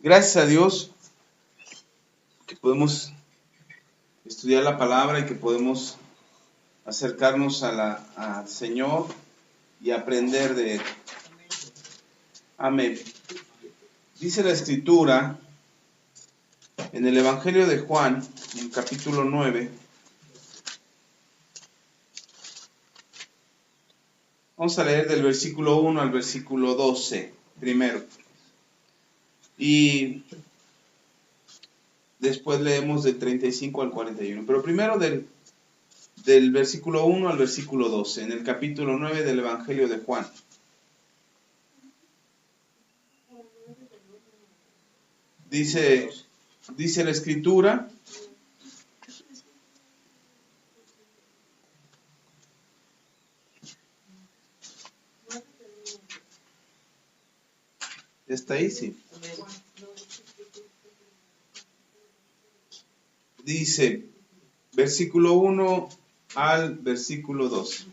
Gracias a Dios que podemos estudiar la palabra y que podemos acercarnos al Señor y aprender de Él. Amén. Dice la Escritura en el Evangelio de Juan, en el capítulo 9. Vamos a leer del versículo 1 al versículo 12 primero. Y después leemos del 35 al 41. Pero primero del versículo 1 al versículo 12, en el capítulo 9 del Evangelio de Juan. Dice la Escritura: ¿está ahí? Sí. Dice, versículo 1 al versículo 12.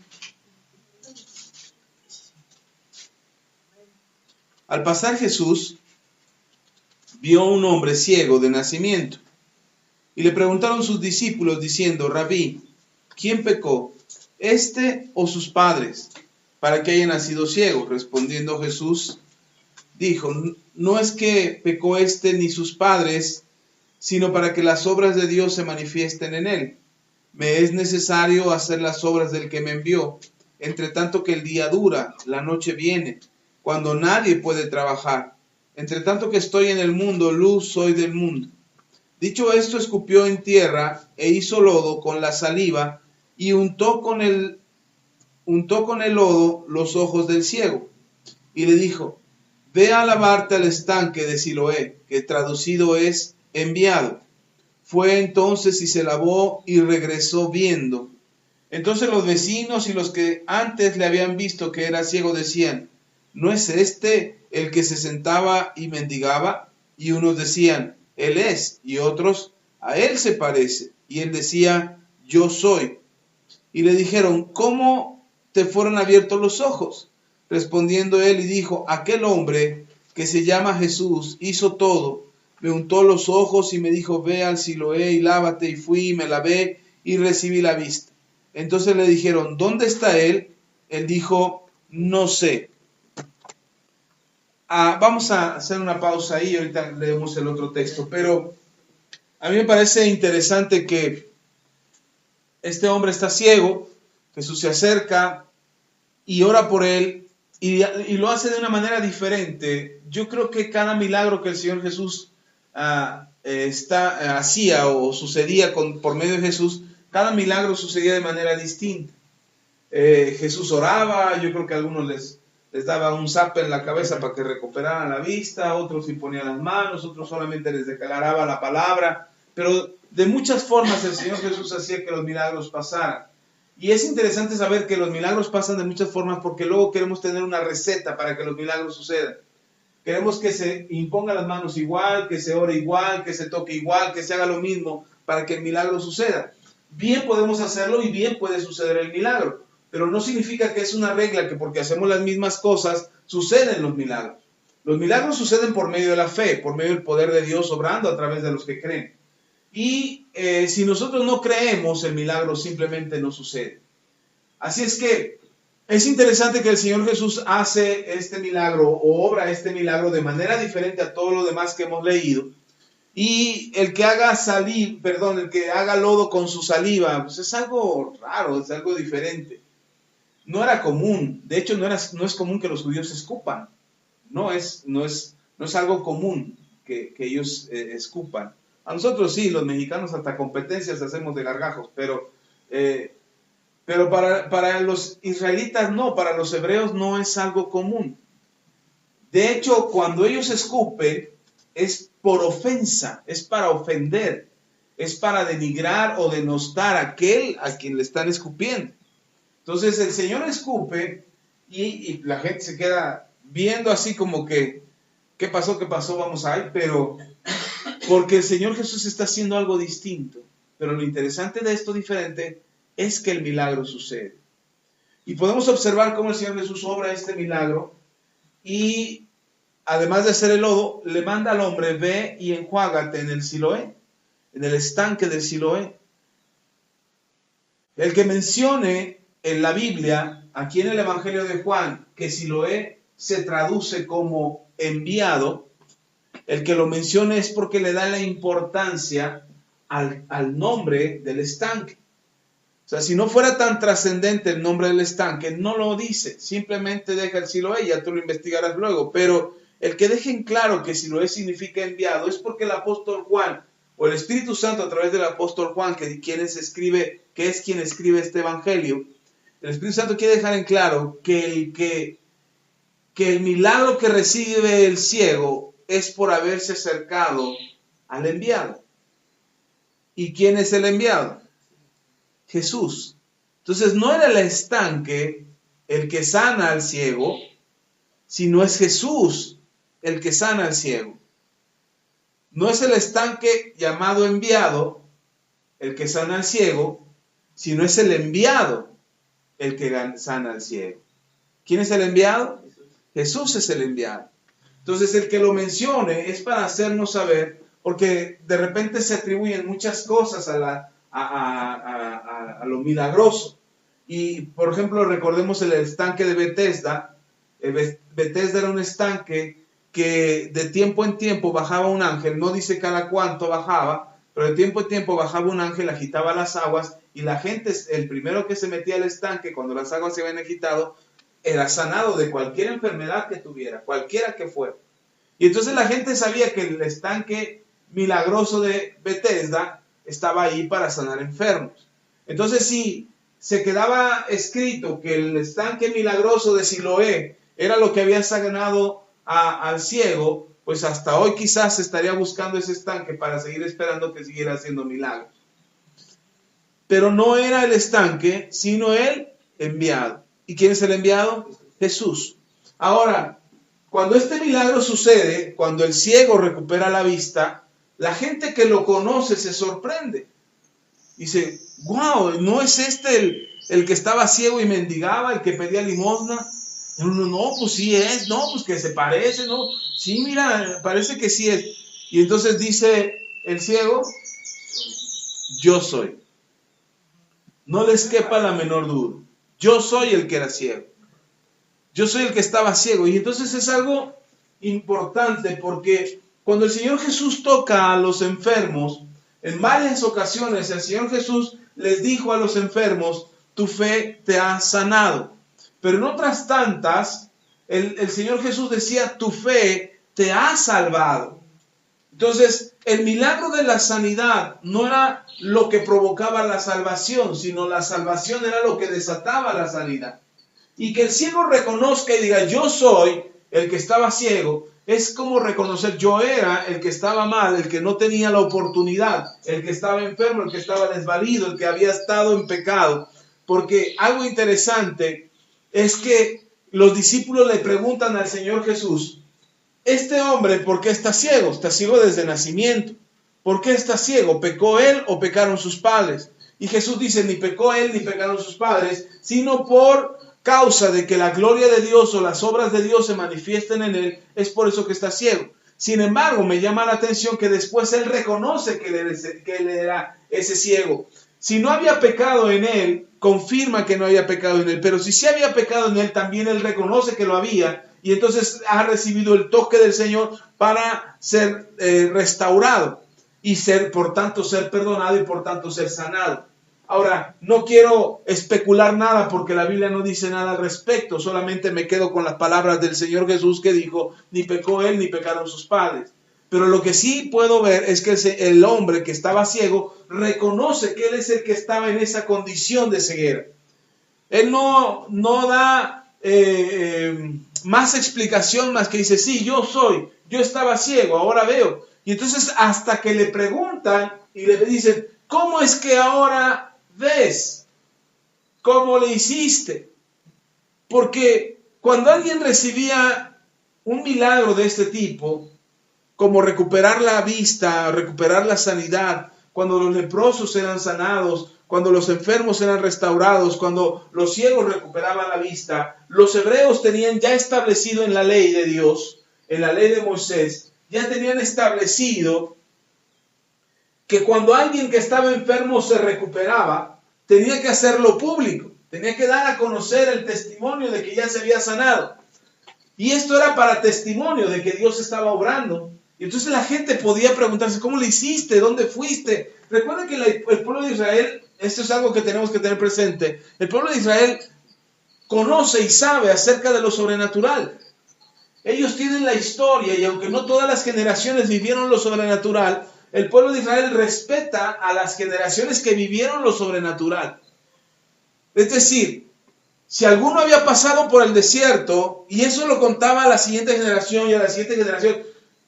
Al pasar Jesús vio a un hombre ciego de nacimiento, y le preguntaron sus discípulos diciendo: Rabí, ¿quién pecó, este o sus padres, para que haya nacido ciego? Respondiendo Jesús dijo: no es que pecó este ni sus padres, sino para que las obras de Dios se manifiesten en él. Me es necesario hacer las obras del que me envió, entre tanto que el día dura, la noche viene, cuando nadie puede trabajar. Entre tanto que estoy en el mundo, luz soy del mundo. Dicho esto, escupió en tierra e hizo lodo con la saliva y untó con el lodo los ojos del ciego. Y le dijo: ve a lavarte al estanque de Siloé, que traducido es enviado. Fue entonces y se lavó y regresó viendo. Entonces los vecinos y los que antes le habían visto que era ciego decían: ¿no es este el que se sentaba y mendigaba? Y unos decían: él es, y otros: a él se parece. Y él decía: yo soy. Y le dijeron: ¿cómo te fueron abiertos los ojos? Respondiendo él y dijo: aquel hombre que se llama Jesús hizo todo, me untó los ojos y me dijo: ve al Siloé y lávate. Y fui y me lavé y recibí la vista. Entonces le dijeron: ¿dónde está él? Él dijo: no sé. Vamos a hacer una pausa ahí y ahorita leemos el otro texto. Pero a mí me parece interesante que este hombre está ciego. Jesús se acerca y ora por él y lo hace de una manera diferente. Yo creo que cada milagro que el Señor Jesús hacía o sucedía por medio de Jesús, cada milagro sucedía de manera distinta. Jesús oraba, yo creo que a algunos les daba un zape en la cabeza para que recuperaran la vista, otros imponían las manos, otros solamente les declaraba la palabra, pero de muchas formas el Señor Jesús hacía que los milagros pasaran. Y es interesante saber que los milagros pasan de muchas formas porque luego queremos tener una receta para que los milagros sucedan. Queremos que se impongan las manos igual, que se ore igual, que se toque igual, que se haga lo mismo para que el milagro suceda. Bien podemos hacerlo y bien puede suceder el milagro, pero no significa que es una regla que porque hacemos las mismas cosas suceden los milagros. Los milagros suceden por medio de la fe, por medio del poder de Dios obrando a través de los que creen. Y si nosotros no creemos, el milagro simplemente no sucede. Así es que es interesante que el Señor Jesús hace este milagro o obra este milagro de manera diferente a todo lo demás que hemos leído. Y el que haga lodo con su saliva, pues es algo raro, es algo diferente. No era común. De hecho, no es común que los judíos escupan. No es algo común que ellos escupan. A nosotros sí, los mexicanos hasta competencias hacemos de gargajos, pero para los israelitas no, para los hebreos no es algo común. De hecho, cuando ellos escupen, es por ofensa, es para ofender, es para denigrar o denostar a aquel a quien le están escupiendo. Entonces el Señor escupe y la gente se queda viendo así como que, ¿qué pasó? Vamos a ir, pero porque el Señor Jesús está haciendo algo distinto. Pero lo interesante de esto diferente es que el milagro sucede. Y podemos observar cómo el Señor Jesús obra este milagro y además de hacer el lodo, le manda al hombre, ve y enjuágate en el Siloé, en el estanque del Siloé. El que mencione en la Biblia, aquí en el Evangelio de Juan, que Siloé se traduce como enviado, el que lo mencione es porque le da la importancia al nombre del estanque. O sea, si no fuera tan trascendente el nombre del estanque, no lo dice, simplemente deja el Siloé, ya tú lo investigarás luego, pero el que dejen claro que Siloé significa enviado es porque el apóstol Juan, o el Espíritu Santo a través del apóstol Juan, que es quien escribe este evangelio, el Espíritu Santo quiere dejar en claro que el milagro que recibe el ciego es por haberse acercado al enviado. ¿Y quién es el enviado? Jesús. Entonces no era el estanque el que sana al ciego, sino es Jesús el que sana al ciego. No es el estanque llamado enviado el que sana al ciego, sino es el enviado el que sana al ciego. ¿Quién es el enviado? Jesús es el enviado. Entonces el que lo mencione es para hacernos saber, porque de repente se atribuyen muchas cosas a lo milagroso. Y por ejemplo, recordemos el estanque de Betesda. Betesda era un estanque que de tiempo en tiempo bajaba un ángel, no dice cada cuánto bajaba, pero de tiempo en tiempo bajaba un ángel, agitaba las aguas, y la gente, el primero que se metía al estanque cuando las aguas se habían agitado, era sanado de cualquier enfermedad que tuviera, cualquiera que fuera. Y entonces la gente sabía que el estanque milagroso de Betesda estaba ahí para sanar enfermos. Entonces, si se quedaba escrito que el estanque milagroso de Siloé era lo que había sanado al ciego, pues hasta hoy quizás estaría buscando ese estanque para seguir esperando que siguiera haciendo milagros. Pero no era el estanque, sino el enviado. ¿Y quién es el enviado? Jesús. Ahora, cuando este milagro sucede, cuando el ciego recupera la vista, la gente que lo conoce se sorprende. Dice, wow, ¿no es este el que estaba ciego y mendigaba, el que pedía limosna? No, pues sí es, no, pues que se parece, no, sí, mira, parece que sí es. Y entonces dice el ciego, yo soy. No les quepa la menor duda. Yo soy el que era ciego. Yo soy el que estaba ciego. Y entonces es algo importante porque cuando el Señor Jesús toca a los enfermos, en varias ocasiones el Señor Jesús les dijo a los enfermos, tu fe te ha sanado. Pero en otras tantas, el Señor Jesús decía, tu fe te ha salvado. Entonces, el milagro de la sanidad no era lo que provocaba la salvación, sino la salvación era lo que desataba la sanidad. Y que el ciego reconozca y diga, yo soy el que estaba ciego, es como reconocer, yo era el que estaba mal, el que no tenía la oportunidad, el que estaba enfermo, el que estaba desvalido, el que había estado en pecado. Porque algo interesante es que los discípulos le preguntan al Señor Jesús, este hombre, ¿por qué está ciego? Está ciego desde nacimiento. ¿Por qué está ciego? ¿Pecó él o pecaron sus padres? Y Jesús dice, ni pecó él ni pecaron sus padres, sino por causa de que la gloria de Dios o las obras de Dios se manifiesten en él, es por eso que está ciego. Sin embargo, me llama la atención que después él reconoce que él era ese ciego. Si no había pecado en él, confirma que no había pecado en él, pero si sí había pecado en él, también él reconoce que lo había, y entonces ha recibido el toque del Señor para ser restaurado y por tanto ser perdonado y por tanto ser sanado. Ahora, no quiero especular nada porque la Biblia no dice nada al respecto, solamente me quedo con las palabras del Señor Jesús que dijo, ni pecó él ni pecaron sus padres. Pero lo que sí puedo ver es que el hombre que estaba ciego reconoce que él es el que estaba en esa condición de ceguera. Él no da más explicación más que dice, sí, yo estaba ciego, ahora veo. Y entonces hasta que le preguntan y le dicen, ¿cómo es que ahora ves? ¿Cómo le hiciste? Porque cuando alguien recibía un milagro de este tipo, como recuperar la vista, recuperar la sanidad, cuando los leprosos eran sanados, cuando los enfermos eran restaurados, cuando los ciegos recuperaban la vista, los hebreos tenían ya establecido en la ley de Dios en la ley de Moisés, ya tenían establecido que cuando alguien que estaba enfermo se recuperaba, tenía que hacerlo público, tenía que dar a conocer el testimonio de que ya se había sanado. Y esto era para testimonio de que Dios estaba obrando. Y entonces la gente podía preguntarse, ¿cómo lo hiciste? ¿Dónde fuiste? Recuerden que el pueblo de Israel, esto es algo que tenemos que tener presente, el pueblo de Israel conoce y sabe acerca de lo sobrenatural. Ellos tienen la historia y aunque no todas las generaciones vivieron lo sobrenatural, el pueblo de Israel respeta a las generaciones que vivieron lo sobrenatural. Es decir, si alguno había pasado por el desierto, y eso lo contaba a la siguiente generación y a la siguiente generación,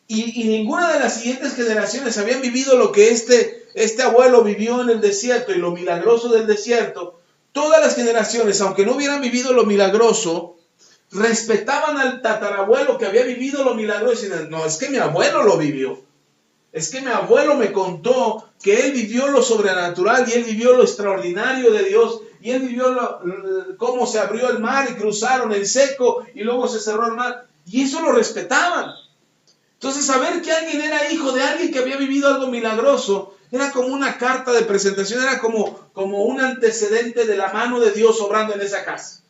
y ninguna de las siguientes generaciones habían vivido lo que este abuelo vivió en el desierto y lo milagroso del desierto, todas las generaciones, aunque no hubieran vivido lo milagroso, respetaban al tatarabuelo que había vivido lo milagroso y decían, no, es que mi abuelo lo vivió. Es que mi abuelo me contó que él vivió lo sobrenatural y él vivió lo extraordinario de Dios y él vivió cómo se abrió el mar y cruzaron el seco y luego se cerró el mar. Y eso lo respetaban. Entonces, saber que alguien era hijo de alguien que había vivido algo milagroso era como una carta de presentación, era como un antecedente de la mano de Dios obrando en esa casa.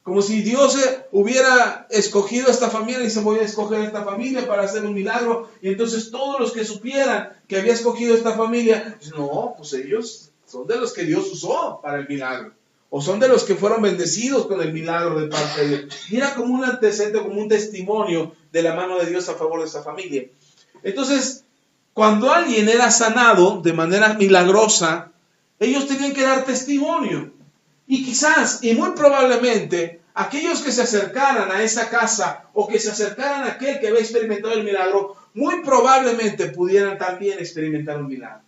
Como si Dios hubiera escogido a esta familia y dice, voy a escoger a esta familia para hacer un milagro. Y entonces todos los que supieran que había escogido a esta familia, no, pues ellos son de los que Dios usó para el milagro. O son de los que fueron bendecidos con el milagro de parte de Dios. Y era como un antecedente, como un testimonio de la mano de Dios a favor de esa familia. Entonces, cuando alguien era sanado de manera milagrosa, ellos tenían que dar testimonio. Y quizás, y muy probablemente, aquellos que se acercaran a esa casa o que se acercaran a aquel que había experimentado el milagro, muy probablemente pudieran también experimentar un milagro.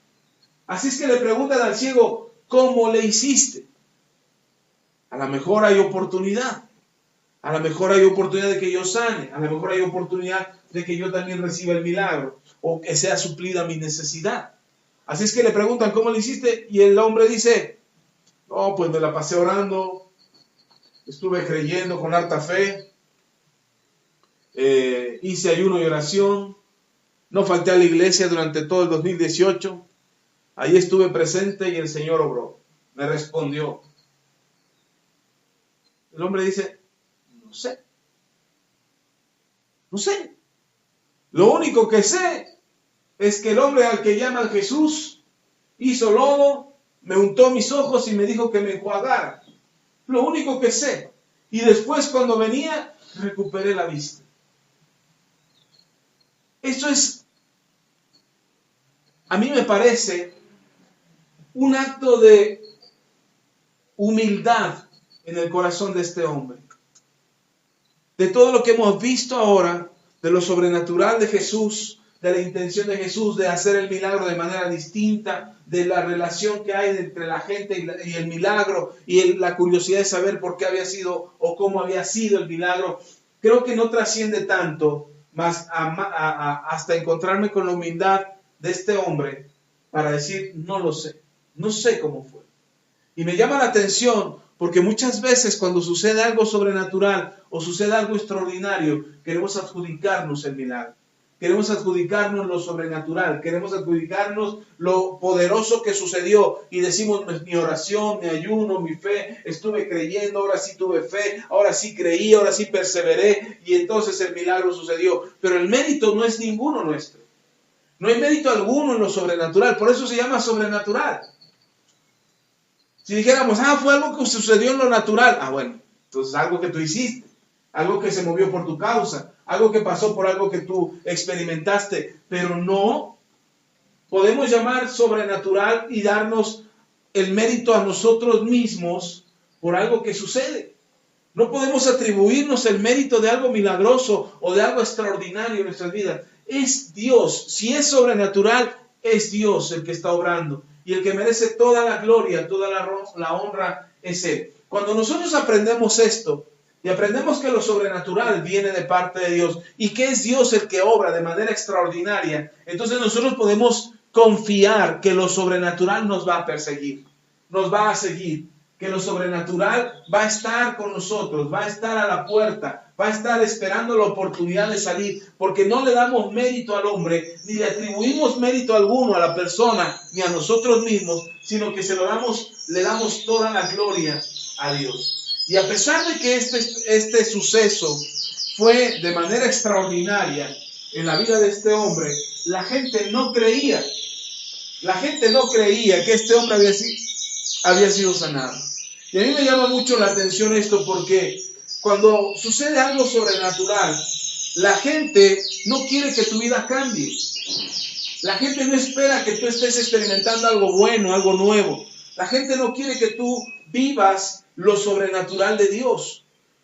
Así es que le preguntan al ciego, ¿cómo le hiciste? A lo mejor hay oportunidad. A lo mejor hay oportunidad de que yo sane. A lo mejor hay oportunidad de que yo también reciba el milagro o que sea suplida mi necesidad. Así es que le preguntan, ¿cómo le hiciste? Y el hombre dice, no, pues me la pasé orando, estuve creyendo con harta fe, hice ayuno y oración, no falté a la iglesia durante todo el 2018, ahí estuve presente y el Señor obró, me respondió. El hombre dice, no sé. Lo único que sé es que el hombre al que llaman Jesús hizo lodo, me untó mis ojos y me dijo que me enjuagara. Lo único que sé. Y después cuando venía, recuperé la vista. Eso es, a mí me parece, un acto de humildad en el corazón de este hombre. De todo lo que hemos visto ahora, de lo sobrenatural de Jesús, de la intención de Jesús de hacer el milagro de manera distinta, de la relación que hay entre la gente y el milagro, y la curiosidad de saber por qué había sido o cómo había sido el milagro, creo que no trasciende tanto más hasta encontrarme con la humildad de este hombre para decir, no lo sé, no sé cómo fue. Y me llama la atención porque muchas veces cuando sucede algo sobrenatural o sucede algo extraordinario, queremos adjudicarnos el milagro. Queremos adjudicarnos lo sobrenatural, queremos adjudicarnos lo poderoso que sucedió y decimos mi oración, mi ayuno, mi fe, estuve creyendo, ahora sí tuve fe, ahora sí creí, ahora sí perseveré y entonces el milagro sucedió. Pero el mérito no es ninguno nuestro. No hay mérito alguno en lo sobrenatural, por eso se llama sobrenatural. Si dijéramos, fue algo que sucedió en lo natural, bueno, entonces algo que tú hiciste, algo que se movió por tu causa, algo que pasó por algo que tú experimentaste, pero no podemos llamar sobrenatural y darnos el mérito a nosotros mismos por algo que sucede. No podemos atribuirnos el mérito de algo milagroso o de algo extraordinario en nuestras vidas. Es Dios, si es sobrenatural, es Dios el que está obrando. Y el que merece toda la gloria, toda la honra es Él. Cuando nosotros aprendemos esto, y aprendemos que lo sobrenatural viene de parte de Dios y que es Dios el que obra de manera extraordinaria, entonces nosotros podemos confiar que lo sobrenatural nos va a perseguir, nos va a seguir, que lo sobrenatural va a estar con nosotros, va a estar a la puerta, va a estar esperando la oportunidad de salir, porque no le damos mérito al hombre, ni le atribuimos mérito alguno a la persona, ni a nosotros mismos, sino que le damos toda la gloria a Dios. Y a pesar de que este suceso fue de manera extraordinaria en la vida de este hombre, la gente no creía. La gente no creía que este hombre había sido sanado. Y a mí me llama mucho la atención esto, porque cuando sucede algo sobrenatural, la gente no quiere que tu vida cambie. La gente no espera que tú estés experimentando algo bueno, algo nuevo. La gente no quiere que tú vivas lo sobrenatural de Dios.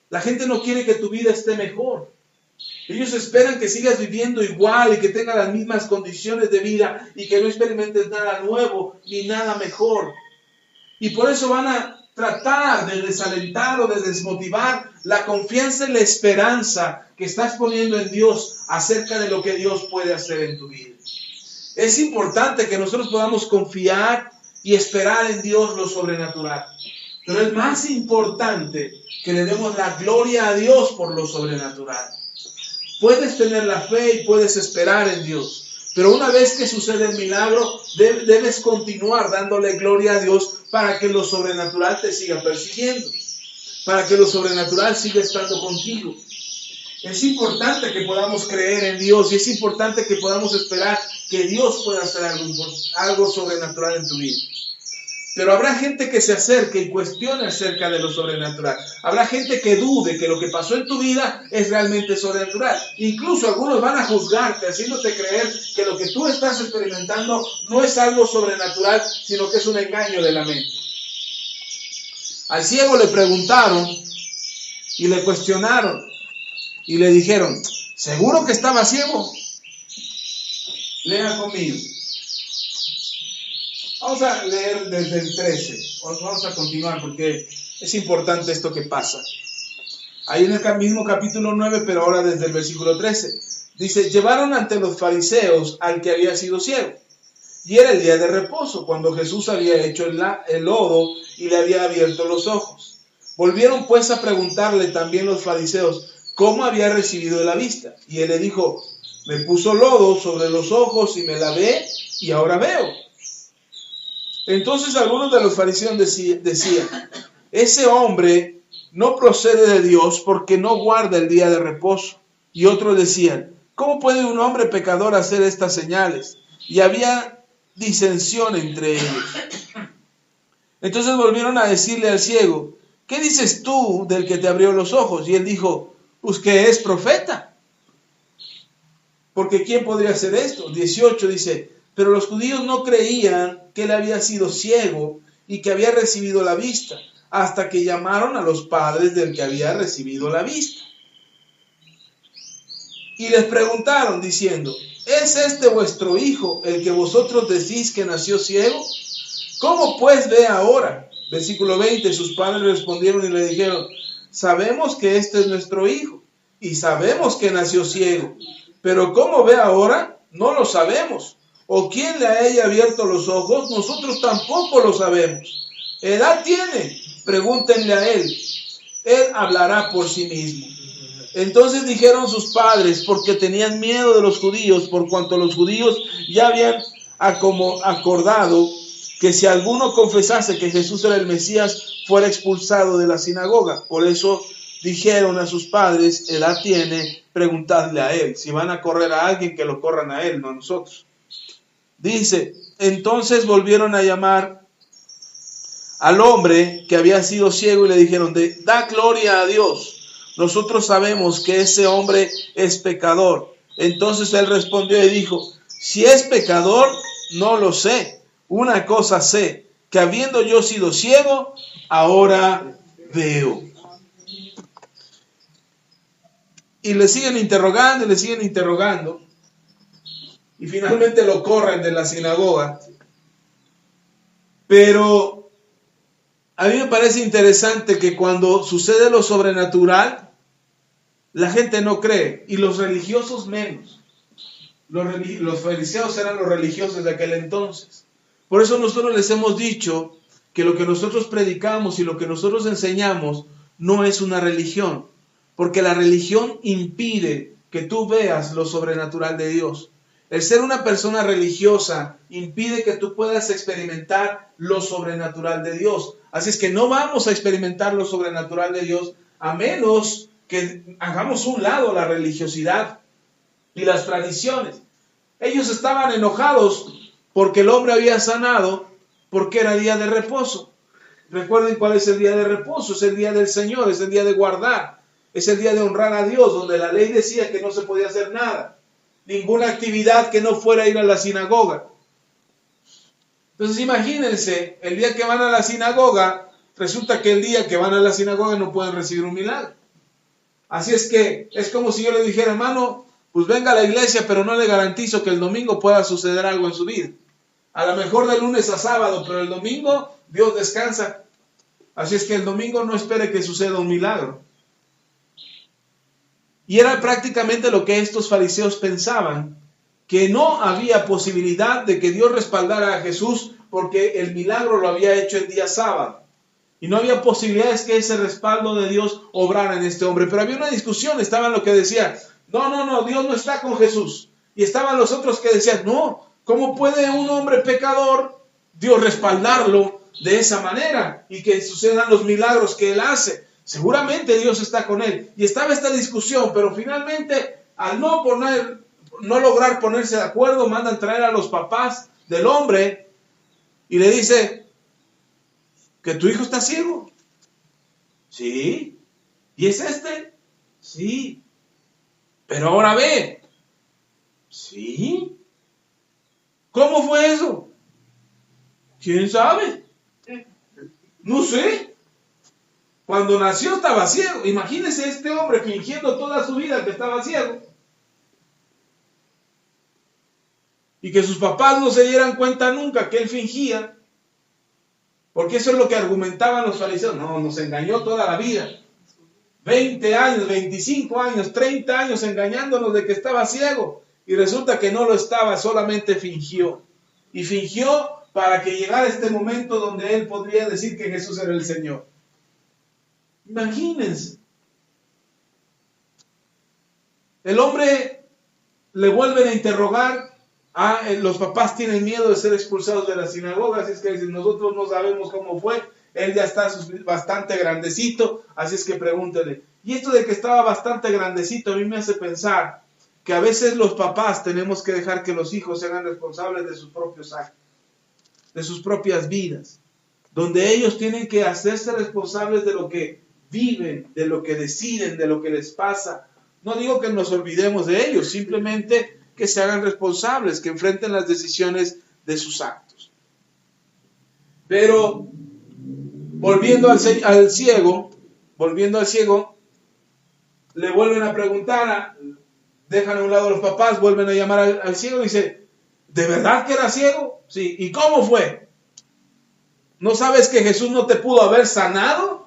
La gente no quiere que tu vida esté mejor. Ellos esperan que sigas viviendo igual y que tengas las mismas condiciones de vida y que no experimentes nada nuevo ni nada mejor. Y por eso van a tratar de desalentar o de desmotivar la confianza y la esperanza que estás poniendo en Dios acerca de lo que Dios puede hacer en tu vida. Es importante que nosotros podamos confiar y esperar en Dios lo sobrenatural. Pero es más importante que le demos la gloria a Dios por lo sobrenatural. Puedes tener la fe y puedes esperar en Dios, pero una vez que sucede el milagro, debes continuar dándole gloria a Dios para que lo sobrenatural te siga persiguiendo, para que lo sobrenatural siga estando contigo. Es importante que podamos creer en Dios y es importante que podamos esperar que Dios pueda hacer algo sobrenatural en tu vida. Pero habrá gente que se acerque y cuestione acerca de lo sobrenatural. Habrá gente que dude que lo que pasó en tu vida es realmente sobrenatural. Incluso algunos van a juzgarte, haciéndote creer que lo que tú estás experimentando no es algo sobrenatural, sino que es un engaño de la mente. Al ciego le preguntaron y le cuestionaron y le dijeron, ¿seguro que estaba ciego? Lea conmigo. Vamos a leer desde el 13. Vamos a continuar porque es importante esto que pasa. Ahí en el mismo capítulo 9, pero ahora desde el versículo 13. Dice, llevaron ante los fariseos al que había sido ciego. Y era el día de reposo, cuando Jesús había hecho el lodo y le había abierto los ojos. Volvieron pues a preguntarle también los fariseos cómo había recibido la vista. Y él le dijo, me puso lodo sobre los ojos y me lavé y ahora veo. Entonces algunos de los fariseos decían, ese hombre no procede de Dios porque no guarda el día de reposo. Y otros decían, ¿cómo puede un hombre pecador hacer estas señales? Y había disensión entre ellos. Entonces volvieron a decirle al ciego, ¿qué dices tú del que te abrió los ojos? Y él dijo, pues que es profeta. Porque ¿quién podría hacer esto? 18 dice, pero los judíos no creían que él había sido ciego y que había recibido la vista, hasta que llamaron a los padres del que había recibido la vista. Y les preguntaron diciendo, ¿es este vuestro hijo el que vosotros decís que nació ciego? ¿Cómo pues ve ahora? Versículo 20, sus padres respondieron y le dijeron, sabemos que este es nuestro hijo y sabemos que nació ciego, pero ¿cómo ve ahora? No lo sabemos. ¿O quién le haya abierto los ojos? Nosotros tampoco lo sabemos. ¿Edad tiene? Pregúntenle a él. Él hablará por sí mismo. Entonces dijeron sus padres, porque tenían miedo de los judíos, por cuanto los judíos ya habían acordado que si alguno confesase que Jesús era el Mesías, fuera expulsado de la sinagoga. Por eso dijeron a sus padres, edad tiene, preguntadle a él. Si van a correr a alguien, que lo corran a él, no a nosotros. Dice, entonces volvieron a llamar al hombre que había sido ciego y le dijeron, da gloria a Dios. Nosotros sabemos que ese hombre es pecador. Entonces él respondió y dijo, si es pecador, no lo sé. Una cosa sé, que habiendo yo sido ciego, ahora veo. Y le siguen interrogando y le siguen interrogando. Y finalmente lo corren de la sinagoga. Pero a mí me parece interesante que cuando sucede lo sobrenatural, la gente no cree, y los religiosos menos. Los fariseos eran los religiosos de aquel entonces. Por eso nosotros les hemos dicho que lo que nosotros predicamos y lo que nosotros enseñamos no es una religión. Porque la religión impide que tú veas lo sobrenatural de Dios. El ser una persona religiosa impide que tú puedas experimentar lo sobrenatural de Dios. Así es que no vamos a experimentar lo sobrenatural de Dios a menos que hagamos un lado la religiosidad y las tradiciones. Ellos estaban enojados porque el hombre había sanado, porque era día de reposo. Recuerden cuál es el día de reposo, es el día del Señor, es el día de guardar, es el día de honrar a Dios, donde la ley decía que no se podía hacer nada, ninguna actividad que no fuera ir a la sinagoga. Entonces imagínense, el día que van a la sinagoga, resulta que el día que van a la sinagoga no pueden recibir un milagro. Así es que es como si yo le dijera, hermano, pues venga a la iglesia, pero no le garantizo que el domingo pueda suceder algo en su vida. A lo mejor de lunes a sábado, pero el domingo Dios descansa. Así es que el domingo no espere que suceda un milagro. Y era prácticamente lo que estos fariseos pensaban, que no había posibilidad de que Dios respaldara a Jesús porque el milagro lo había hecho el día sábado. Y no había posibilidades que ese respaldo de Dios obrara en este hombre. Pero había una discusión, estaban los que decían, no, Dios no está con Jesús. Y estaban los otros que decían, no, ¿cómo puede un hombre pecador Dios respaldarlo de esa manera y que sucedan los milagros que él hace? Seguramente Dios está con él. Y estaba esta discusión, pero finalmente, al no lograr ponerse de acuerdo, mandan traer a los papás del hombre y le dice, ¿que tu hijo está ciego? Sí. ¿Y es este? Sí. Pero ahora ve. Sí. ¿Cómo fue eso? ¿Quién sabe? No sé. Cuando nació estaba ciego. Imagínese este hombre fingiendo toda su vida que estaba ciego. Y que sus papás no se dieran cuenta nunca que él fingía. Porque eso es lo que argumentaban los fariseos. No, nos engañó toda la vida. 20 años, 25 años, 30 años engañándonos de que estaba ciego. Y resulta que no lo estaba, solamente fingió. Y fingió para que llegara este momento donde él podría decir que Jesús era el Señor. Imagínense. El hombre le vuelven a interrogar. Los papás tienen miedo de ser expulsados de la sinagoga, así es que nosotros no sabemos cómo fue. Él ya está bastante grandecito, así es que pregúntele. Y esto de que estaba bastante grandecito a mí me hace pensar que a veces los papás tenemos que dejar que los hijos se hagan responsables de sus propios actos, de sus propias vidas, donde ellos tienen que hacerse responsables de lo que viven, de lo que deciden, de lo que les pasa. No digo que nos olvidemos de ellos, simplemente que se hagan responsables, que enfrenten las decisiones de sus actos. Pero volviendo al ciego, le vuelven a preguntar, dejan a un lado a los papás, vuelven a llamar al ciego y dice, ¿de verdad que era ciego? Sí. ¿Y cómo fue? ¿No sabes que Jesús no te pudo haber sanado?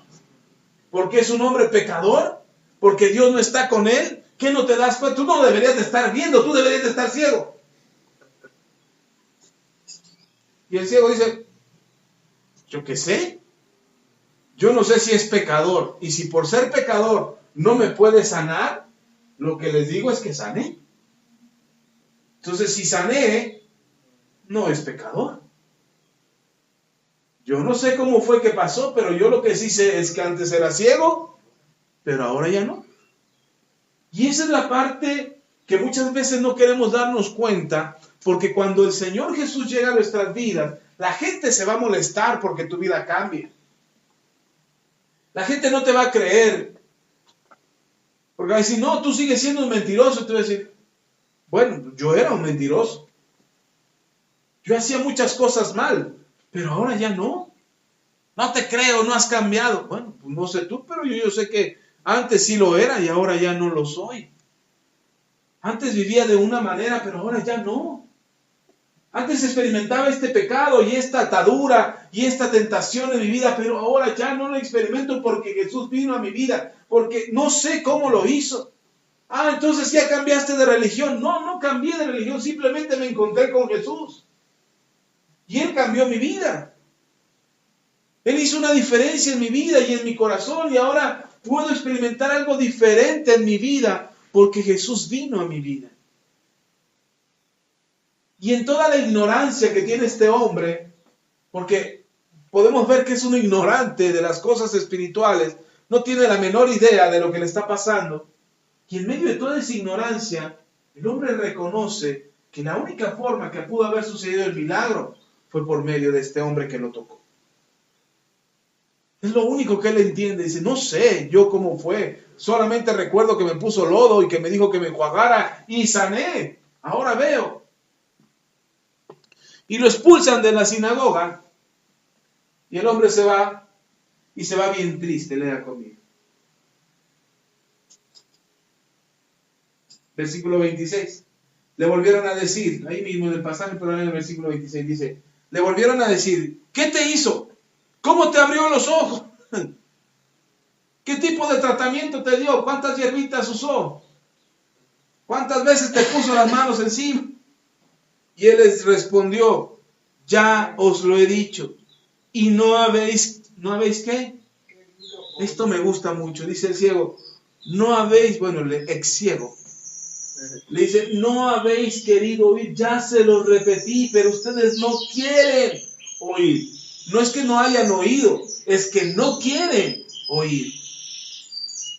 Porque es un hombre pecador, porque Dios no está con él. ¿Qué no te das cuenta? Tú no deberías de estar viendo, tú deberías de estar ciego. Y el ciego dice, yo qué sé. Yo no sé si es pecador. Y si por ser pecador no me puede sanar, lo que les digo es que sané. Entonces, si sané, no es pecador. Yo no sé cómo fue que pasó, pero yo lo que sí sé es que antes era ciego, pero ahora ya no. Y esa es la parte que muchas veces no queremos darnos cuenta, porque cuando el Señor Jesús llega a nuestras vidas, la gente se va a molestar porque tu vida cambia. La gente no te va a creer. Porque va a decir, no, tú sigues siendo un mentiroso. Y tú vas a decir, bueno, yo era un mentiroso. Yo hacía muchas cosas mal, pero ahora ya no. No te creo, no has cambiado. Bueno, pues no sé tú, pero yo sé que antes sí lo era y ahora ya no lo soy. Antes vivía de una manera, pero ahora ya no. Antes experimentaba este pecado y esta atadura y esta tentación en mi vida, pero ahora ya no lo experimento porque Jesús vino a mi vida, porque no sé cómo lo hizo. Entonces ya cambiaste de religión. No cambié de religión, simplemente me encontré con Jesús. Y Él cambió mi vida. Él hizo una diferencia en mi vida y en mi corazón y ahora puedo experimentar algo diferente en mi vida porque Jesús vino a mi vida. Y en toda la ignorancia que tiene este hombre, porque podemos ver que es un ignorante de las cosas espirituales, no tiene la menor idea de lo que le está pasando, y en medio de toda esa ignorancia, el hombre reconoce que la única forma que pudo haber sucedido el milagro fue por medio de este hombre que lo tocó. Es lo único que él entiende. Dice, no sé yo cómo fue. Solamente recuerdo que me puso lodo y que me dijo que me enjuagara y sané. Ahora veo. Y lo expulsan de la sinagoga. Y el hombre se va. Y se va bien triste. Lea conmigo. Versículo 26. Le volvieron a decir, ahí mismo en el pasaje, pero en el versículo 26 dice, le volvieron a decir, ¿qué te hizo? ¿Cómo te abrió los ojos? ¿Qué tipo de tratamiento te dio? ¿Cuántas hierbitas usó? ¿Cuántas veces te puso las manos encima? Y él les respondió, ya os lo he dicho. ¿Y no habéis qué? Esto me gusta mucho, dice el ciego. No habéis, bueno, el ex ciego. Le dice, no habéis querido oír, ya se lo repetí, pero ustedes no quieren oír. No es que no hayan oído, es que no quieren oír.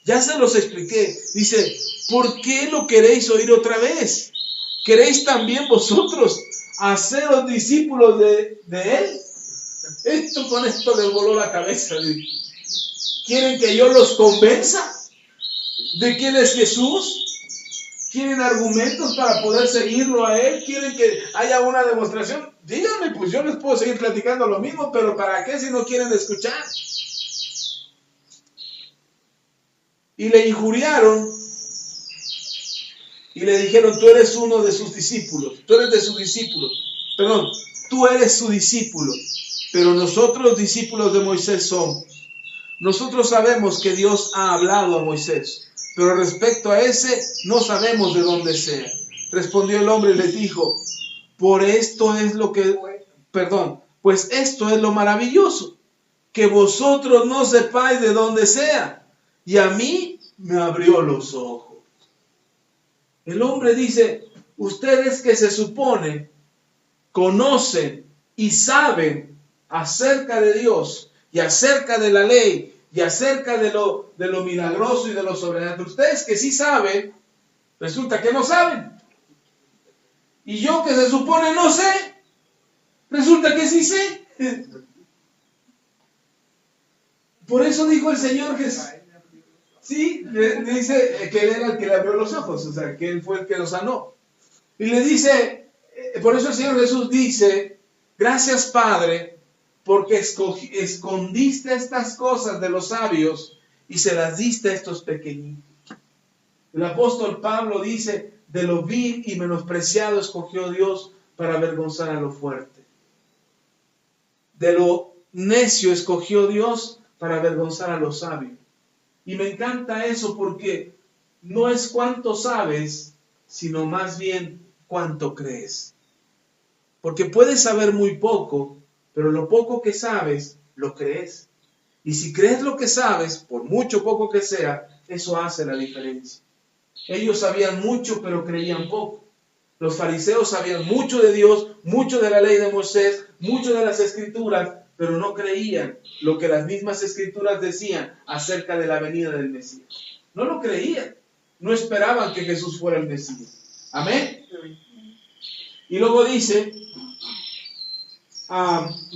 Ya se los expliqué. Dice, ¿por qué lo queréis oír otra vez? ¿Queréis también vosotros haceros discípulos de él? Con esto les voló la cabeza. ¿Quieren que yo los convenza de quién es Jesús? ¿Quieren argumentos para poder seguirlo a él? ¿Quieren que haya una demostración? Díganme, pues yo les puedo seguir platicando lo mismo, pero ¿para qué si no quieren escuchar? Y le injuriaron y le dijeron, tú eres uno de sus discípulos, tú eres de sus discípulos, perdón, tú eres su discípulo, pero nosotros discípulos de Moisés somos. Nosotros sabemos que Dios ha hablado a Moisés, pero respecto a ese no sabemos de dónde sea. Respondió el hombre y les dijo, pues esto es lo maravilloso, que vosotros no sepáis de dónde sea, y a mí me abrió los ojos. El hombre dice, ustedes que se supone conocen y saben acerca de Dios y acerca de la ley y acerca de lo milagroso y de lo sobrenatural, ustedes que sí saben, resulta que no saben. Y yo que se supone no sé, resulta que sí sé. Por eso dijo el Señor Jesús. Sí, le dice que él era el que le abrió los ojos, o sea, que él fue el que lo sanó. Y le dice, por eso el Señor Jesús dice, gracias Padre, porque escondiste estas cosas de los sabios y se las diste a estos pequeñitos. El apóstol Pablo dice, de lo vil y menospreciado escogió Dios para avergonzar a lo fuerte. De lo necio escogió Dios para avergonzar a los sabios. Y me encanta eso porque no es cuánto sabes, sino más bien cuánto crees. Porque puedes saber muy poco, pero lo poco que sabes, lo crees. Y si crees lo que sabes, por mucho poco que sea, eso hace la diferencia. Ellos sabían mucho, pero creían poco. Los fariseos sabían mucho de Dios, mucho de la ley de Moisés, mucho de las escrituras, pero no creían lo que las mismas escrituras decían acerca de la venida del Mesías. No lo creían. No esperaban que Jesús fuera el Mesías. Amén. Y luego dice,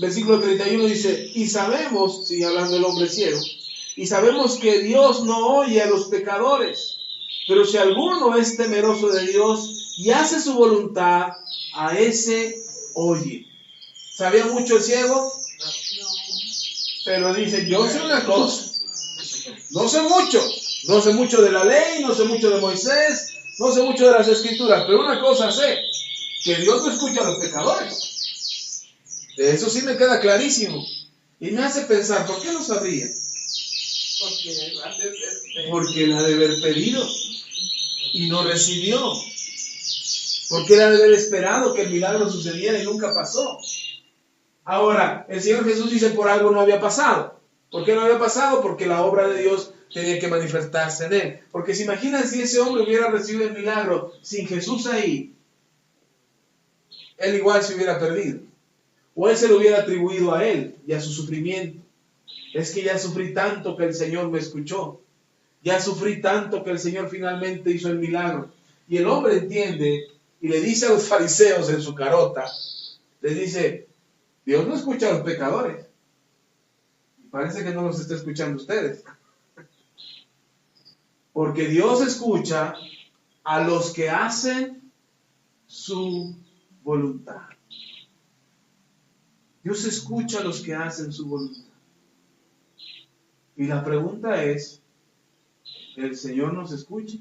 versículo 31 dice, y sabemos, sigue hablando el hombre ciego, y sabemos que Dios no oye a los pecadores, pero si alguno es temeroso de Dios y hace su voluntad, a ese oye. ¿Sabía mucho el ciego? Pero dice, yo sé una cosa, no sé mucho de la ley, no sé mucho de Moisés, no sé mucho de las escrituras, pero una cosa sé, que Dios no escucha a los pecadores. Eso sí me queda clarísimo. Y me hace pensar, ¿por qué lo sabía? Porque él ha de haber pedido y no recibió. Porque él ha de haber esperado que el milagro sucediera y nunca pasó. Ahora, el Señor Jesús dice por algo no había pasado. ¿Por qué no había pasado? Porque la obra de Dios tenía que manifestarse en él. Porque se imaginan si ese hombre hubiera recibido el milagro sin Jesús ahí, él igual se hubiera perdido. O él se lo hubiera atribuido a él y a su sufrimiento. Es que ya sufrí tanto que el Señor me escuchó. Ya sufrí tanto que el Señor finalmente hizo el milagro. Y el hombre entiende y le dice a los fariseos en su carota, les dice, Dios no escucha a los pecadores. Y parece que no los está escuchando ustedes. Porque Dios escucha a los que hacen su voluntad. Dios escucha a los que hacen su voluntad. Y la pregunta es, ¿el Señor nos escucha?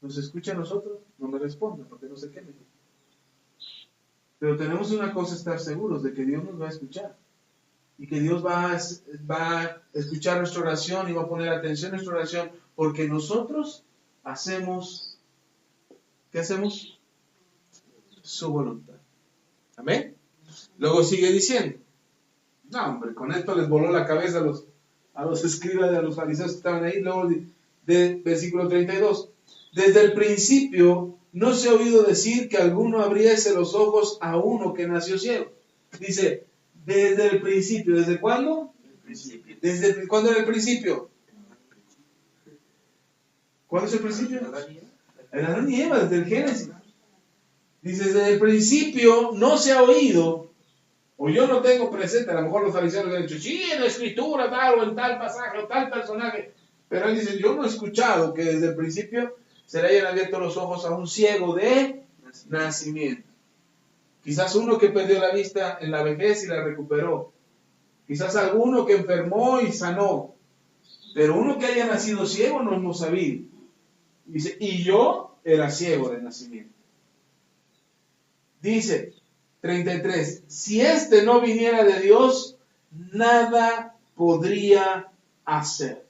¿Nos escucha a nosotros? No me responda, porque no sé qué me dice. Pero tenemos una cosa, estar seguros de que Dios nos va a escuchar. Y que Dios va a escuchar nuestra oración y va a poner atención a nuestra oración, porque nosotros hacemos, ¿qué hacemos? Su voluntad. Amén. Luego sigue diciendo, no hombre, con esto les voló la cabeza a los escribas y a los fariseos que estaban ahí. Luego de versículo 32, desde el principio no se ha oído decir que alguno abriese los ojos a uno que nació ciego. Dice, desde el principio. ¿Desde cuándo? ¿Cuándo era el principio? ¿Cuándo es el principio? En Adán y Eva, desde el Génesis. Dice, desde el principio no se ha oído, o yo no tengo presente, a lo mejor los fariseos le han dicho, sí, en la escritura tal, o en tal pasaje, o tal personaje, pero él dice, yo no he escuchado que desde el principio se le hayan abierto los ojos a un ciego de nacimiento. Quizás uno que perdió la vista en la vejez y la recuperó. Quizás alguno que enfermó y sanó. Pero uno que haya nacido ciego no hemos sabido. Dice, y yo era ciego de nacimiento. Dice, 33, si este no viniera de Dios, nada podría hacer.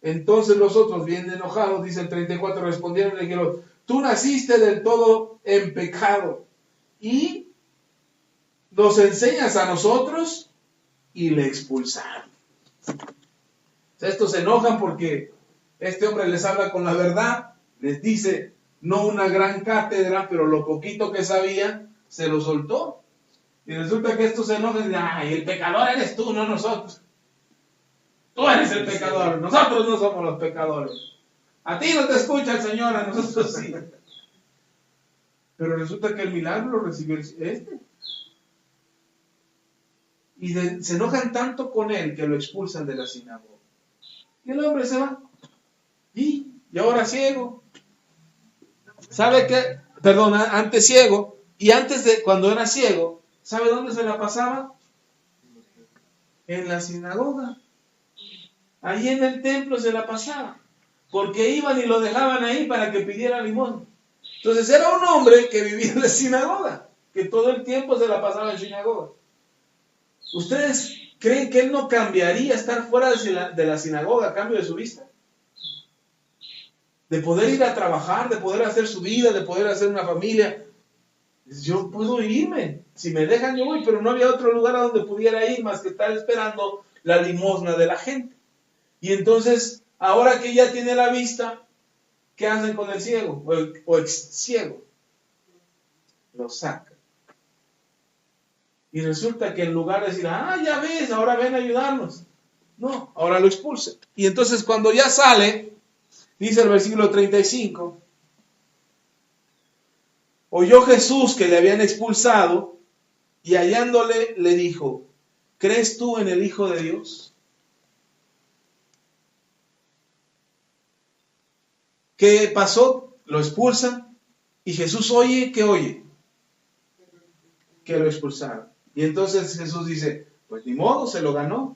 Entonces los otros, bien enojados, dice el 34, respondieron y le dijeron, tú naciste del todo en pecado y nos enseñas a nosotros, y le expulsaron. Estos se enojan porque este hombre les habla con la verdad, les dice, no una gran cátedra, pero lo poquito que sabía, se lo soltó. Y resulta que estos se enojan y dicen, ay, el pecador eres tú, no nosotros. Tú eres el pecador, nosotros no somos los pecadores. A ti no te escucha el Señor, a nosotros sí. Pero resulta que el milagro lo recibió este. Y se enojan tanto con él que lo expulsan de la sinagoga. Y el hombre se va. Y ahora ciego. ¿Sabe qué? Perdón, antes ciego. Y antes de, cuando era ciego, ¿sabe dónde se la pasaba? En la sinagoga. Ahí en el templo se la pasaba. Porque iban y lo dejaban ahí para que pidiera limón. Entonces era un hombre que vivía en la sinagoga. Que todo el tiempo se la pasaba en sinagoga. ¿Ustedes creen que él no cambiaría estar fuera de la sinagoga a cambio de su vista? De poder ir a trabajar, de poder hacer su vida, de poder hacer una familia. Yo puedo irme, si me dejan yo voy, pero no había otro lugar a donde pudiera ir más que estar esperando la limosna de la gente. Y entonces, ahora que ya tiene la vista, ¿qué hacen con el ciego o ex ciego? Lo sacan. Y resulta que en lugar de decir, ya ves, ahora ven a ayudarnos. No, ahora lo expulsan. Y entonces cuando ya sale, dice el versículo 35, oyó Jesús que le habían expulsado y hallándole le dijo, ¿crees tú en el Hijo de Dios? ¿Qué pasó? Lo expulsan y Jesús oye, ¿qué oye? Que lo expulsaron. Y entonces Jesús dice, pues ni modo, se lo ganó.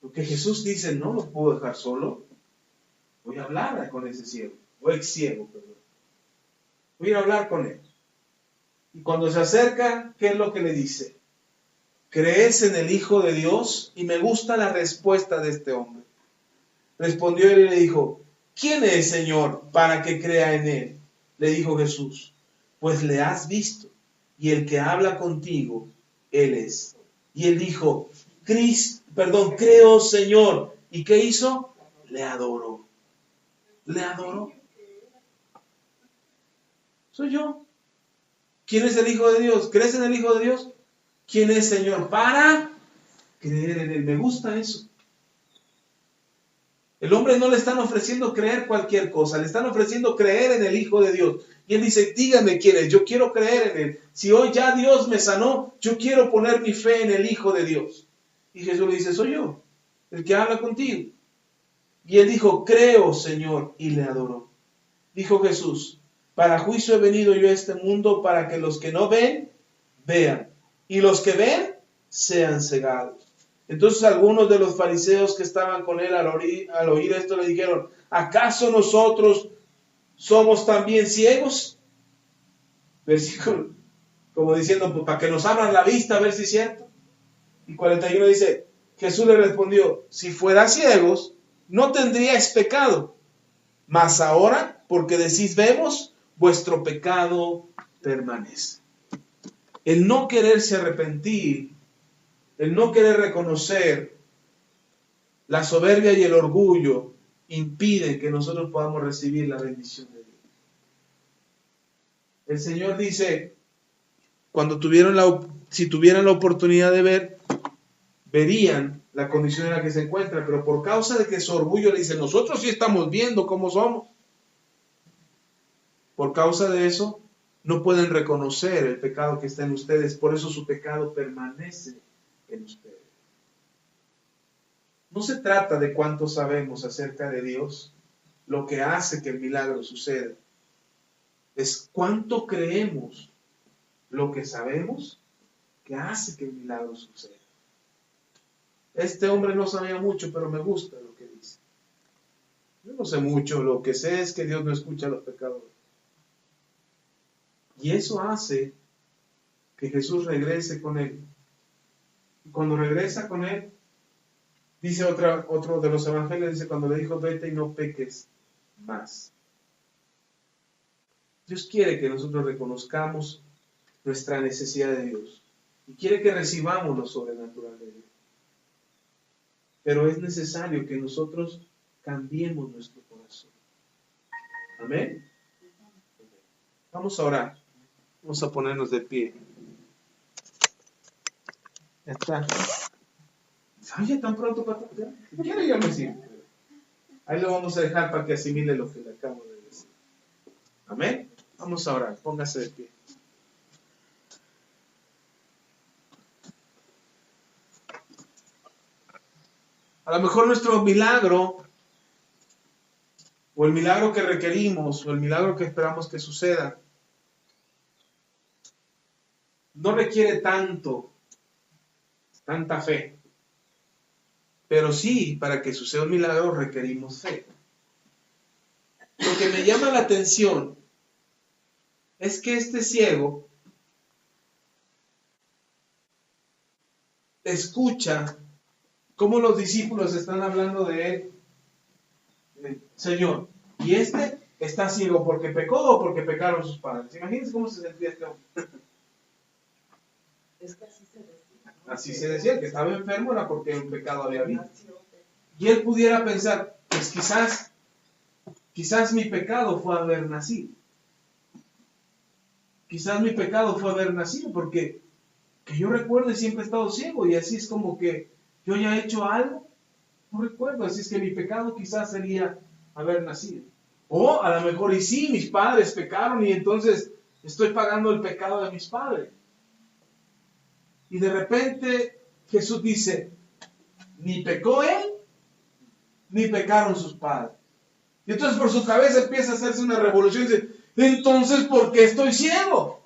Porque Jesús dice, no lo puedo dejar solo. Voy a hablar con ese ciego, o ex ciego, perdón. Voy a ir a hablar con él. Y cuando se acerca, ¿qué es lo que le dice? ¿Crees en el Hijo de Dios? Y me gusta la respuesta de este hombre. Respondió él y le dijo, ¿quién es, Señor, para que crea en él? Le dijo Jesús, pues le has visto. Y el que habla contigo, él es. Y él dijo, creo, Señor. ¿Y qué hizo? Le adoró. Le adoró. Soy yo. ¿Quién es el Hijo de Dios? ¿Crees en el Hijo de Dios? ¿Quién es, Señor? Para creer en Él. Me gusta eso. El hombre no le están ofreciendo creer cualquier cosa, le están ofreciendo creer en el Hijo de Dios. Y él dice, díganme quién es, yo quiero creer en Él. Si hoy ya Dios me sanó, yo quiero poner mi fe en el Hijo de Dios. Y Jesús le dice, soy yo, el que habla contigo. Y él dijo, creo, Señor, y le adoró. Dijo Jesús, para juicio he venido yo a este mundo, para que los que no ven, vean. Y los que ven, sean cegados. Entonces algunos de los fariseos que estaban con él al oír esto le dijeron, ¿acaso nosotros somos también ciegos? Versículo, como diciendo, pues, para que nos abran la vista a ver si es cierto. Y 41 dice, Jesús le respondió, si fueras ciegos, no tendríais pecado. Mas ahora, porque decís vemos, vuestro pecado permanece. El no quererse arrepentir, el no querer reconocer, la soberbia y el orgullo impiden que nosotros podamos recibir la bendición de Dios. El Señor dice, si tuvieran la oportunidad de ver, verían la condición en la que se encuentra, pero por causa de que su orgullo le dice, nosotros sí estamos viendo cómo somos. Por causa de eso, no pueden reconocer el pecado que está en ustedes, por eso su pecado permanece en ustedes. No se trata de cuánto sabemos acerca de Dios, lo que hace que el milagro suceda. Es cuánto creemos lo que sabemos que hace que el milagro suceda. Este hombre no sabía mucho, pero me gusta lo que dice. Yo no sé mucho, lo que sé es que Dios no escucha a los pecadores. Y eso hace que Jesús regrese con él. Y cuando regresa con él, dice otro de los evangelios, dice cuando le dijo, vete y no peques más. Dios quiere que nosotros reconozcamos nuestra necesidad de Dios. Y quiere que recibamos lo sobrenatural de Dios. Pero es necesario que nosotros cambiemos nuestro corazón. Amén. Vamos a orar. Vamos a ponernos de pie. Ya está. Oye, tan pronto para atrás. Si quiere ya me siento. Ahí lo vamos a dejar para que asimile lo que le acabo de decir. Amén. Vamos a orar. Póngase de pie. A lo mejor nuestro milagro, o el milagro que requerimos, o el milagro que esperamos que suceda, no requiere tanta fe. Pero sí, para que suceda un milagro requerimos fe. Lo que me llama la atención es que este ciego escucha cómo los discípulos están hablando de él. Señor, ¿y este está ciego porque pecó o porque pecaron sus padres? Imagínense cómo se sentía este hombre. Es que así se decía. Así se decía, que estaba enfermo era porque un pecado había habido. Y él pudiera pensar, pues quizás mi pecado fue haber nacido. Quizás mi pecado fue haber nacido, porque que yo recuerde siempre he estado ciego y así es como que yo ya he hecho algo. No recuerdo, así es que mi pecado quizás sería haber nacido. O a lo mejor y sí, mis padres pecaron y entonces estoy pagando el pecado de mis padres. Y de repente Jesús dice, ni pecó él, ni pecaron sus padres. Y entonces por su cabeza empieza a hacerse una revolución y dice, entonces ¿por qué estoy ciego?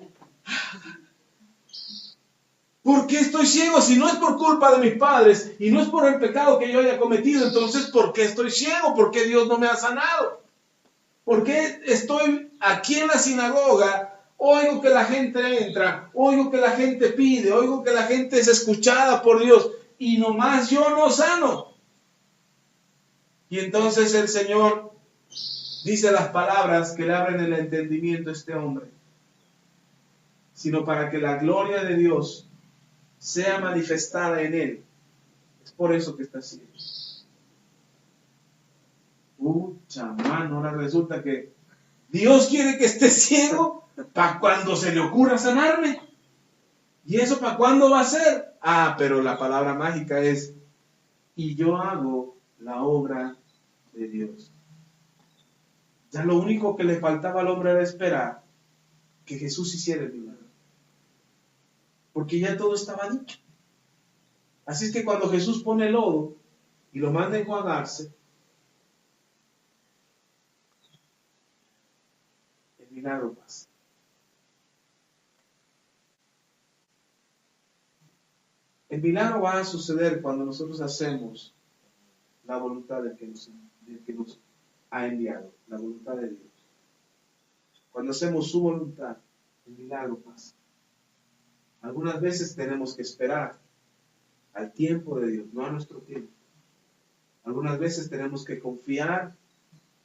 ¿Por qué estoy ciego? Si no es por culpa de mis padres y no es por el pecado que yo haya cometido, entonces ¿por qué estoy ciego? ¿Por qué Dios no me ha sanado? ¿Por qué estoy aquí en la sinagoga? Oigo que la gente entra, oigo que la gente pide, oigo que la gente es escuchada por Dios y nomás yo no sano. Y entonces el Señor dice las palabras que le abren el entendimiento a este hombre, sino para que la gloria de Dios sea manifestada en él. Es por eso que está ciego. Chamán, ahora resulta que Dios quiere que esté ciego para cuando se le ocurra sanarme. ¿Y eso para cuándo va a ser? Pero la palabra mágica es: y yo hago la obra de Dios. Ya lo único que le faltaba al hombre era esperar que Jesús hiciera el milagro. Porque ya todo estaba dicho. Así es que cuando Jesús pone el lodo y lo manda a enjuagarse, el milagro pasa. El milagro va a suceder cuando nosotros hacemos la voluntad del que nos ha enviado, la voluntad de Dios. Cuando hacemos su voluntad, el milagro pasa. Algunas veces tenemos que esperar al tiempo de Dios, no a nuestro tiempo. Algunas veces tenemos que confiar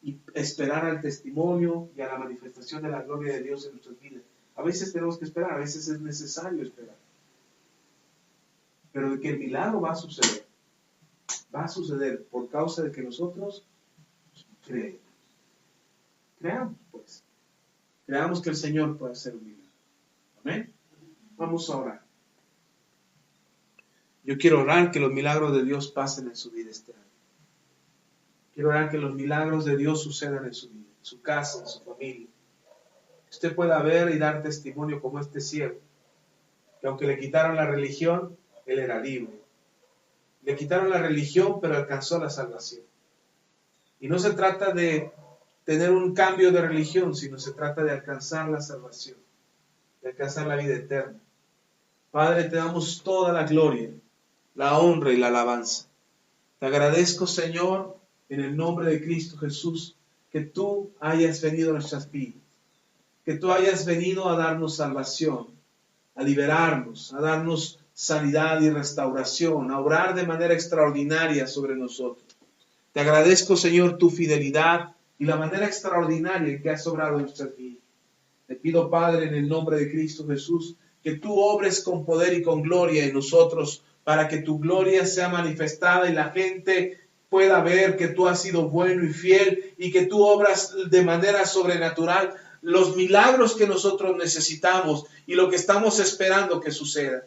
y esperar al testimonio y a la manifestación de la gloria de Dios en nuestras vidas. A veces tenemos que esperar, a veces es necesario esperar. Pero de que el milagro va a suceder por causa de que nosotros creemos. Creamos, pues. Creamos que el Señor puede hacer un milagro. Amén. Vamos a orar. Yo quiero orar que los milagros de Dios pasen en su vida este año. Quiero orar que los milagros de Dios sucedan en su vida, en su casa, en su familia. Que usted pueda ver y dar testimonio como este ciego, que aunque le quitaron la religión, él era libre. Le quitaron la religión, pero alcanzó la salvación. Y no se trata de tener un cambio de religión, sino se trata de alcanzar la salvación, de alcanzar la vida eterna. Padre, te damos toda la gloria, la honra y la alabanza. Te agradezco, Señor, en el nombre de Cristo Jesús, que tú hayas venido a nuestras vidas, que tú hayas venido a darnos salvación, a liberarnos, a darnos sanidad y restauración, a obrar de manera extraordinaria sobre nosotros. Te agradezco, Señor, tu fidelidad y la manera extraordinaria en que has obrado en nuestras vidas. Te pido, Padre, en el nombre de Cristo Jesús, que tú obres con poder y con gloria en nosotros, para que tu gloria sea manifestada y la gente pueda ver que tú has sido bueno y fiel y que tú obras de manera sobrenatural los milagros que nosotros necesitamos y lo que estamos esperando que suceda.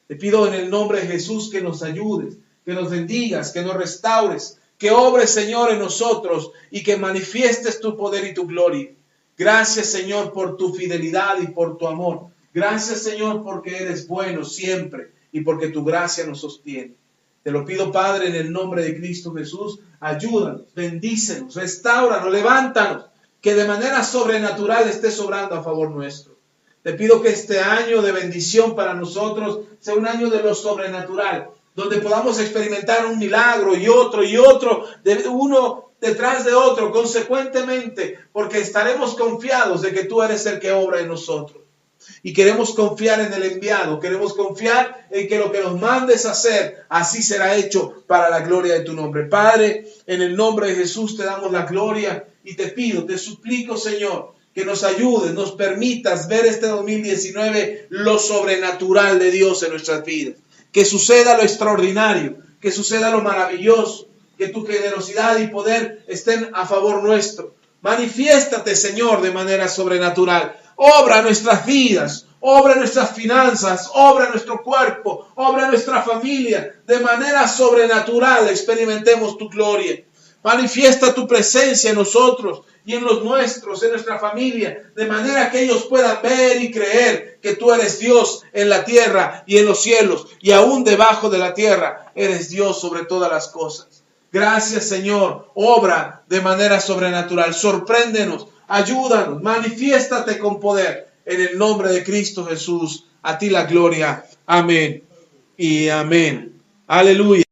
Te pido en el nombre de Jesús que nos ayudes, que nos bendigas, que nos restaures, que obres, Señor, en nosotros y que manifiestes tu poder y tu gloria. Gracias, Señor, por tu fidelidad y por tu amor. Gracias, Señor, porque eres bueno siempre y porque tu gracia nos sostiene. Te lo pido, Padre, en el nombre de Cristo Jesús. Ayúdanos, bendícenos, restáuranos, levántanos, que de manera sobrenatural estés obrando a favor nuestro. Te pido que este año de bendición para nosotros sea un año de lo sobrenatural, donde podamos experimentar un milagro y otro, uno detrás de otro, consecuentemente, porque estaremos confiados de que tú eres el que obra en nosotros. Y queremos confiar en el enviado, queremos confiar en que lo que nos mandes a hacer, así será hecho para la gloria de tu nombre. Padre, en el nombre de Jesús te damos la gloria y te pido, te suplico, Señor, que nos ayudes, nos permitas ver este 2019 lo sobrenatural de Dios en nuestras vidas. Que suceda lo extraordinario, que suceda lo maravilloso, que tu generosidad y poder estén a favor nuestro. Manifiéstate, Señor, de manera sobrenatural. Obra nuestras vidas, obra nuestras finanzas, obra nuestro cuerpo, obra nuestra familia. De manera sobrenatural experimentemos tu gloria. Manifiesta tu presencia en nosotros y en los nuestros, en nuestra familia, de manera que ellos puedan ver y creer que tú eres Dios en la tierra y en los cielos, y aún debajo de la tierra eres Dios sobre todas las cosas. Gracias, Señor, obra de manera sobrenatural, sorpréndenos, ayúdanos, manifiéstate con poder, en el nombre de Cristo Jesús, a ti la gloria, amén y amén. Aleluya.